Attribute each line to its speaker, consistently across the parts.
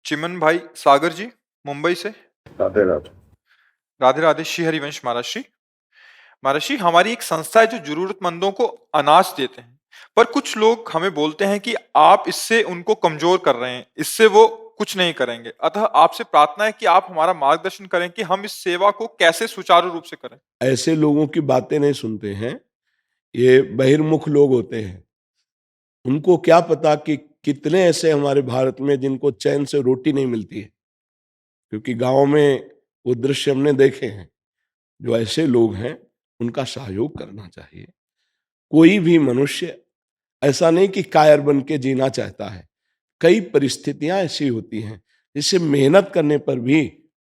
Speaker 1: चिमन भाई सागर जी मुंबई से।
Speaker 2: राधे राधे।
Speaker 1: राधे राधे। श्री हरिवंश महाराज श्री। महाराज श्री, हमारी एक संस्था है जो जरूरतमंदों को अनाज देते हैं, पर कुछ लोग हमें बोलते हैं कि आप इससे उनको कमजोर कर रहे हैं, इससे वो कुछ नहीं करेंगे। अतः आपसे प्रार्थना है कि आप हमारा मार्गदर्शन करें कि हम इस सेवा को कैसे सुचारू रूप से करें।
Speaker 2: ऐसे लोगों की बातें नहीं सुनते हैं, ये बहिर्मुख लोग होते हैं। उनको क्या पता कि कितने ऐसे हमारे भारत में जिनको चैन से रोटी नहीं मिलती है, क्योंकि गांव में वो दृश्य हमने देखे हैं। जो ऐसे लोग हैं उनका सहयोग करना चाहिए। कोई भी मनुष्य ऐसा नहीं कि कायर बन के जीना चाहता है। कई परिस्थितियां ऐसी होती हैं जिससे मेहनत करने पर भी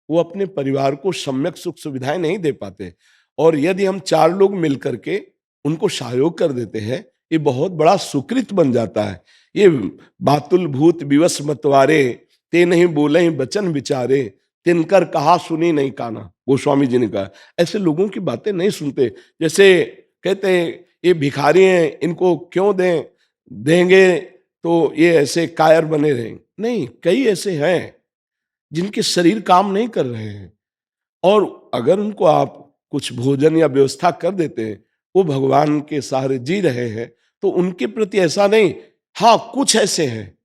Speaker 2: वो अपने परिवार को सम्यक सुख सुविधाएं नहीं दे पाते। और यदि हम चार लोग मिल करके उनको सहयोग कर देते हैं, ये बहुत बड़ा सुकृत बन जाता है। ये बातुल भूत विवश मतवारे, ते नहीं बोले बचन विचारे, तिनकर कहा सुनी नहीं काना, गोस्वामी जी ने कहा। ऐसे लोगों की बातें नहीं सुनते। जैसे कहते हैं ये भिखारी हैं, इनको क्यों देंगे तो ये ऐसे कायर बने रहेंगे। नहीं, कई ऐसे हैं जिनके शरीर काम नहीं कर रहे हैं, और अगर उनको आप कुछ भोजन या व्यवस्था कर देते हैं, वो भगवान के सहारे जी रहे हैं, तो उनके प्रति ऐसा नहीं। हाँ, कुछ ऐसे हैं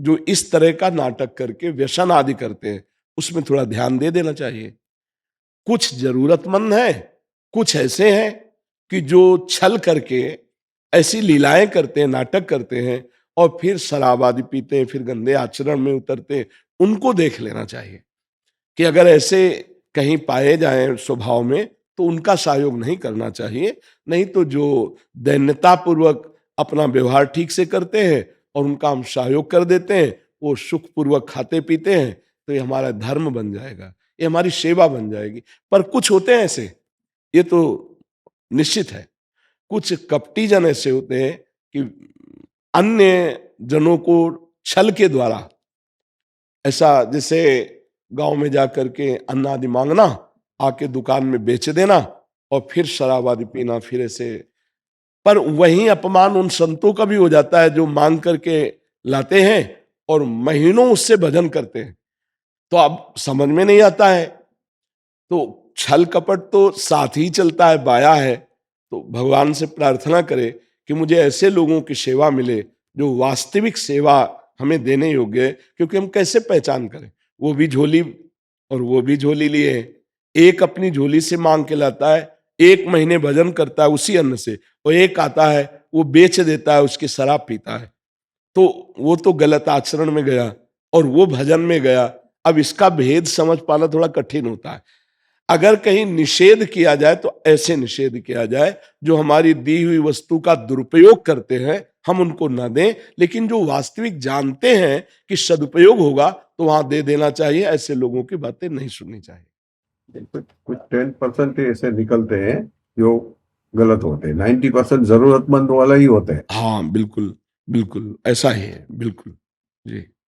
Speaker 2: जो इस तरह का नाटक करके व्यसन आदि करते हैं, उसमें थोड़ा ध्यान दे देना चाहिए। कुछ जरूरतमंद हैं, कुछ ऐसे हैं कि जो छल करके ऐसी लीलाएं करते हैं, नाटक करते हैं, और फिर शराब आदि पीते हैं, फिर गंदे आचरण में उतरते हैं। उनको देख लेना चाहिए कि अगर ऐसे कहीं पाए जाएं स्वभाव में, तो उनका सहयोग नहीं करना चाहिए। नहीं तो जो दैन्यता पूर्वक अपना व्यवहार ठीक से करते हैं और उनका हम सहयोग कर देते हैं, वो सुख पूर्वक खाते पीते हैं, तो ये हमारा धर्म बन जाएगा, ये हमारी सेवा बन जाएगी। पर कुछ होते हैं ऐसे, ये तो निश्चित है। कुछ कपटी जन ऐसे होते हैं कि अन्य जनों को छल के द्वारा, ऐसा जैसे गांव में जाकर के अन्न आदि मांगना, आके दुकान में बेच देना, और फिर शराब आदि पीना, फिर ऐसे। पर वही अपमान उन संतों का भी हो जाता है जो मांग करके लाते हैं और महीनों उससे भजन करते हैं। तो अब समझ में नहीं आता है। तो छल कपट तो साथ ही चलता है, बाया है। तो भगवान से प्रार्थना करे कि मुझे ऐसे लोगों की सेवा मिले जो वास्तविक सेवा हमें देने योग्य है। क्योंकि हम कैसे पहचान करें, वो भी झोली और वो भी झोली लिए हैं। एक अपनी झोली से मांग के लाता है, एक महीने भजन करता है उसी अन्न से, और एक आता है वो बेच देता है, उसकी शराब पीता है। तो वो तो गलत आचरण में गया और वो भजन में गया। अब इसका भेद समझ पाना थोड़ा कठिन होता है। अगर कहीं निषेध किया जाए तो ऐसे निषेध किया जाए जो हमारी दी हुई वस्तु का दुरुपयोग करते हैं, हम उनको न दें। लेकिन जो वास्तविक जानते हैं कि सदुपयोग होगा, तो वहां दे देना चाहिए। ऐसे लोगों की बातें नहीं सुननी चाहिए।
Speaker 3: कुछ कुछ 10% ऐसे निकलते हैं जो गलत होते हैं, 90% जरूरतमंद वाला ही होते हैं।
Speaker 2: हाँ, बिल्कुल बिल्कुल ऐसा ही है, बिल्कुल जी।